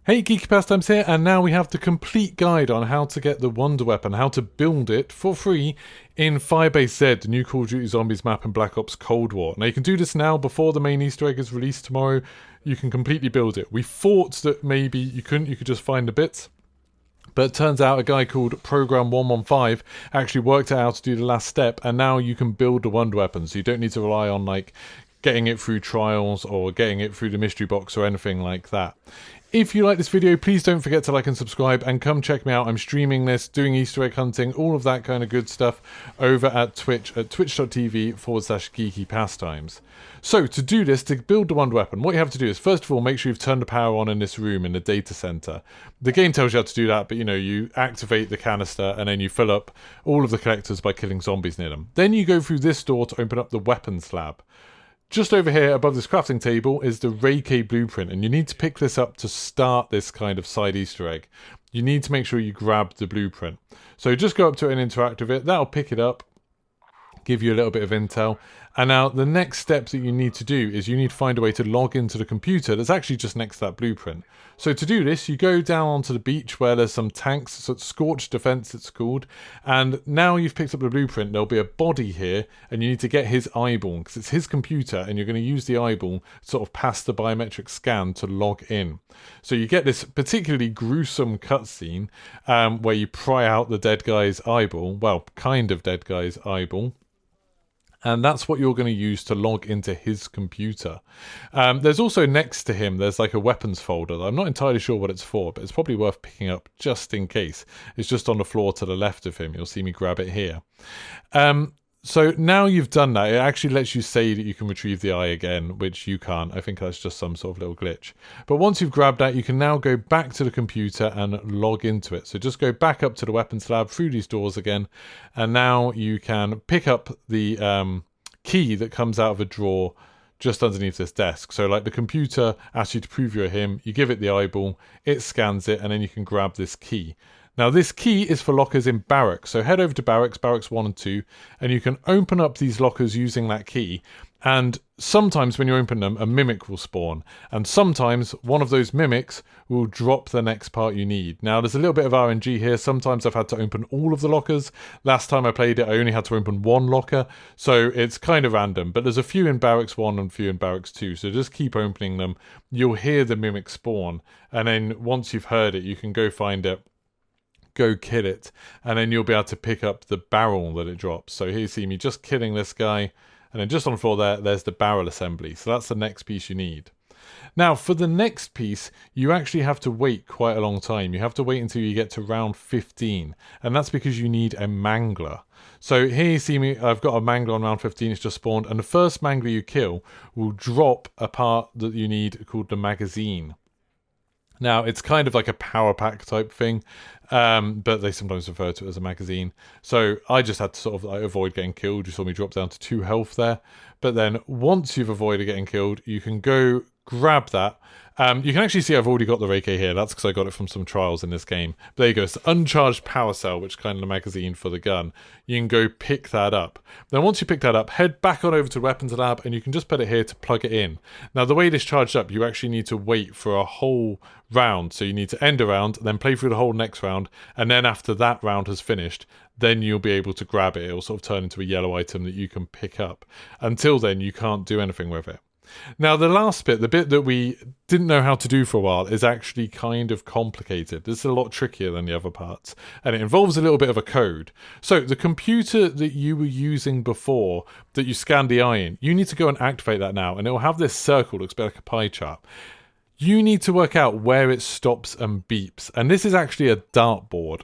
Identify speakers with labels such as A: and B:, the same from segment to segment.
A: Hey, Geeky Pastimes here, and now we have the complete guide on how to get the Wonderweapon, how to build it for free in Firebase Z, the new Call of Duty Zombies map in Black Ops Cold War. Now you can do this now before the main Easter egg is released tomorrow. You can completely build it. We thought that maybe you couldn't, you could just find the bits. But it turns out a guy called Program 115 actually worked out how to do the last step, and now you can build the Wonderweapon, so you don't need to rely on like getting it through trials or getting it through the mystery box or anything like that. If you like this video, please don't forget to like and subscribe, and come check me out. I'm streaming this, doing Easter egg hunting, all of that kind of good stuff over at Twitch at twitch.tv/Geeky Pastimes. So to do this, to build the Wonderweapon, what you have to do is, first of all, make sure you've turned the power on in this room in the data center. The game tells you how to do that, but you activate the canister and then you fill up all of the collectors by killing zombies near them. Then you go through this door to open up the weapons lab. Just over here above this crafting table is the Rayk blueprint, and you need to pick this up to start this kind of side Easter egg. You need to make sure you grab the blueprint. So just go up to it and interact with it. That'll pick it up, give you a little bit of intel. And now the next step that you need to do is you need to find a way to log into the computer that's actually just next to that blueprint. So to do this, you go down onto the beach where there's some tanks, so it's Scorched Defense it's called, and now you've picked up the blueprint, there'll be a body here, and you need to get his eyeball, because it's his computer, and you're going to use the eyeball sort of past the biometric scan to log in. So you get this particularly gruesome cutscene where you pry out the dead guy's eyeball, well, kind of dead guy's eyeball. And that's what you're going to use to log into his computer. There's also next to him, there's like a weapons folder. I'm not entirely sure what it's for, but it's probably worth picking up just in case. It's just on the floor to the left of him. You'll see me grab it here. So now you've done that, it actually lets you say that you can retrieve the eye again, which you can't. I think that's just some sort of little glitch. But once you've grabbed that, you can now go back to the computer and log into it. So just go back up to the weapons lab through these doors again, and now you can pick up the key that comes out of a drawer just underneath this desk. So like the computer asks you to prove you're him, you give it the eyeball, it scans it, and then you can grab this key. Now this key is for lockers in barracks, so head over to barracks 1 and 2, and you can open up these lockers using that key, and sometimes when you open them, a mimic will spawn, and sometimes one of those mimics will drop the next part you need. Now there's a little bit of RNG here. Sometimes I've had to open all of the lockers. Last time I played it, I only had to open one locker, so it's kind of random, but there's a few in barracks 1 and a few in barracks 2, so just keep opening them. You'll hear the mimic spawn, and then once you've heard it, you can go find it, go kill it, and then you'll be able to pick up the barrel that it drops. So here you see me just killing this guy, and then just on the floor there's the barrel assembly. So that's the next piece you need. Now for the next piece, you actually have to wait quite a long time. You have to wait until you get to round 15, and that's because you need a mangler. So here you see me, I've got a mangler on round 15, it's just spawned, and the first mangler you kill will drop a part that you need called the magazine. Now, it's kind of like a power pack type thing, but they sometimes refer to it as a magazine. So I just had to sort of like avoid getting killed. You saw me drop down to 2 health there. But then once you've avoided getting killed, you can go grab that. You can actually see I've already got the Rayk here. That's because I got it from some trials in this game. But there you go. It's the uncharged power cell, which is kind of the magazine for the gun. You can go pick that up. Then once you pick that up, head back on over to the weapons lab, and you can just put it here to plug it in. Now the way this charged up, you actually need to wait for a whole round. So you need to end a round, then play through the whole next round, and then after that round has finished, then you'll be able to grab it. It'll sort of turn into a yellow item that you can pick up. Until then, you can't do anything with it. Now the last bit, the bit that we didn't know how to do for a while, is actually kind of complicated. This is a lot trickier than the other parts, and it involves a little bit of a code. So the computer that you were using before, that you scanned the eye in, you need to go and activate that now, and it will have this circle that looks a bit like a pie chart. You need to work out where it stops and beeps, and this is actually a dartboard.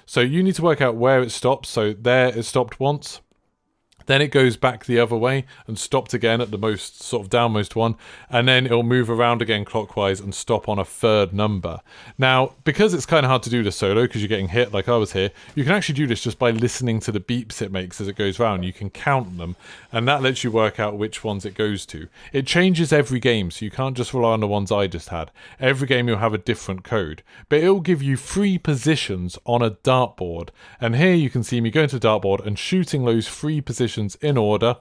A: So you need to work out where it stops. So there it stopped once. Then it goes back the other way and stopped again at the most sort of downmost one, and then it'll move around again clockwise and stop on a third number. Now, because it's kind of hard to do this solo because you're getting hit like I was here, you can actually do this just by listening to the beeps it makes as it goes round. You can count them, and that lets you work out which ones it goes to. It changes every game, so you can't just rely on the ones I just had. Every game you'll have a different code, but it'll give you 3 positions on a dartboard, and here you can see me going to the dartboard and shooting those 3 positions positions in order,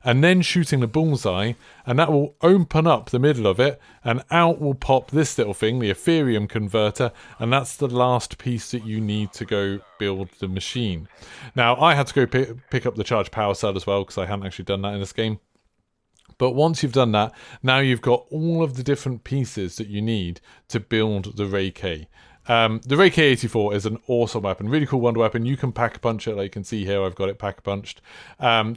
A: and then shooting the bullseye, and that will open up the middle of it, and out will pop this little thing, the Ethereum converter, and that's the last piece that you need to go build the machine. Now, I had to go pick up the charge power cell as well, because I hadn't actually done that in this game. But once you've done that, now you've got all of the different pieces that you need to build the Rayk. The Rayk 84 is an awesome weapon, really cool Wonderweapon. You can pack-a-punch it, like you can see here, I've got it pack-a-punched.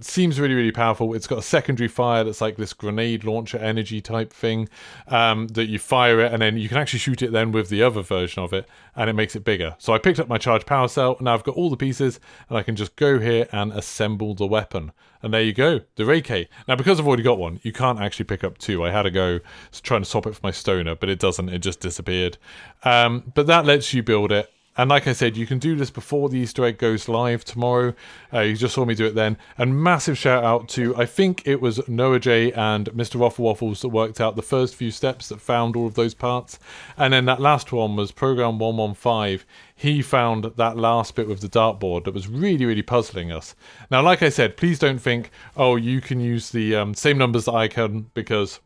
A: Seems really, really powerful. It's got a secondary fire that's like this grenade launcher energy type thing, that you fire it, and then you can actually shoot it then with the other version of it, and it makes it bigger. So I picked up my charge power cell, and now I've got all the pieces, and I can just go here and assemble the weapon. And there you go, the Rayk. Now, because I've already got one, you can't actually pick up two. I had to go trying to swap it for my stoner, but it doesn't. It just disappeared. But that lets you build it. And like I said, you can do this before the Easter egg goes live tomorrow. You just saw me do it then. And massive shout out to, I think it was Noah J and Mr. Waffle Waffles that worked out the first few steps that found all of those parts. And then that last one was Program 115. He found that last bit with the dartboard that was really, really puzzling us. Now, like I said, please don't think, oh, you can use the same numbers that I can, because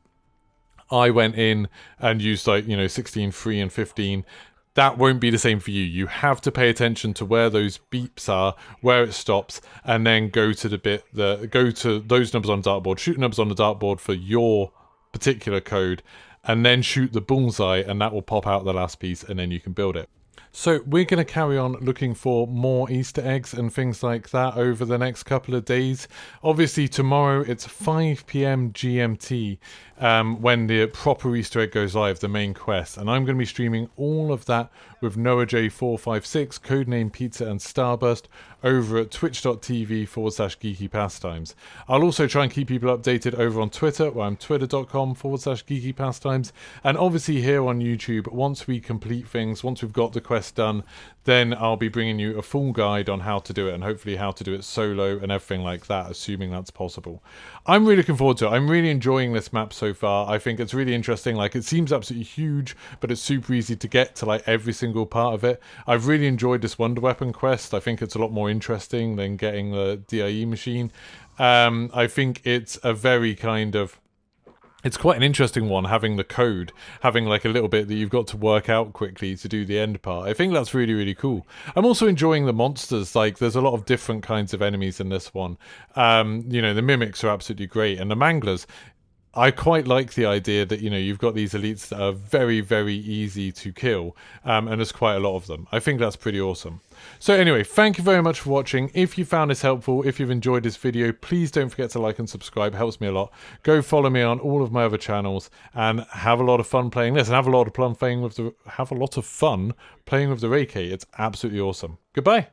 A: I went in and used, like, 16, 3, and 15. That won't be the same for you. You have to pay attention to where those beeps are, where it stops, and then go to the bit that go to those numbers on the dartboard, shoot numbers on the dartboard for your particular code, and then shoot the bullseye, and that will pop out the last piece, and then you can build it. So we're going to carry on looking for more Easter eggs and things like that over the next couple of days. Obviously tomorrow it's 5 PM GMT when the proper Easter egg goes live, the main quest. And I'm going to be streaming all of that with Noah J456, codename Pizza and Starburst, over at twitch.tv/Geeky Pastimes. I'll also try and keep people updated over on Twitter, where I'm twitter.com/Geeky Pastimes. And obviously here on YouTube, once we complete things, once we've got the quest done, then I'll be bringing you a full guide on how to do it, and hopefully how to do it solo and everything like that, assuming that's possible. I'm really looking forward to it. I'm really enjoying this map so far. I think it's really interesting. Like, it seems absolutely huge, but it's super easy to get to, like, every single part of it. I've really enjoyed this Wonderweapon quest. I think it's a lot more interesting than getting the DIE machine. I think it's a very kind of... It's quite an interesting one, having the code, having like a little bit that you've got to work out quickly to do the end part. I think that's really, really cool. I'm also enjoying the monsters. Like, there's a lot of different kinds of enemies in this one. The mimics are absolutely great. And the manglers, I quite like the idea that, you've got these elites that are very, very easy to kill. And there's quite a lot of them. I think that's pretty awesome. So anyway, thank you very much for watching. If you found this helpful, if you've enjoyed this video, please don't forget to like and subscribe. It helps me a lot. Go follow me on all of my other channels and have a lot of fun playing this, and have a lot of fun playing with the Rayk. It's absolutely awesome. Goodbye.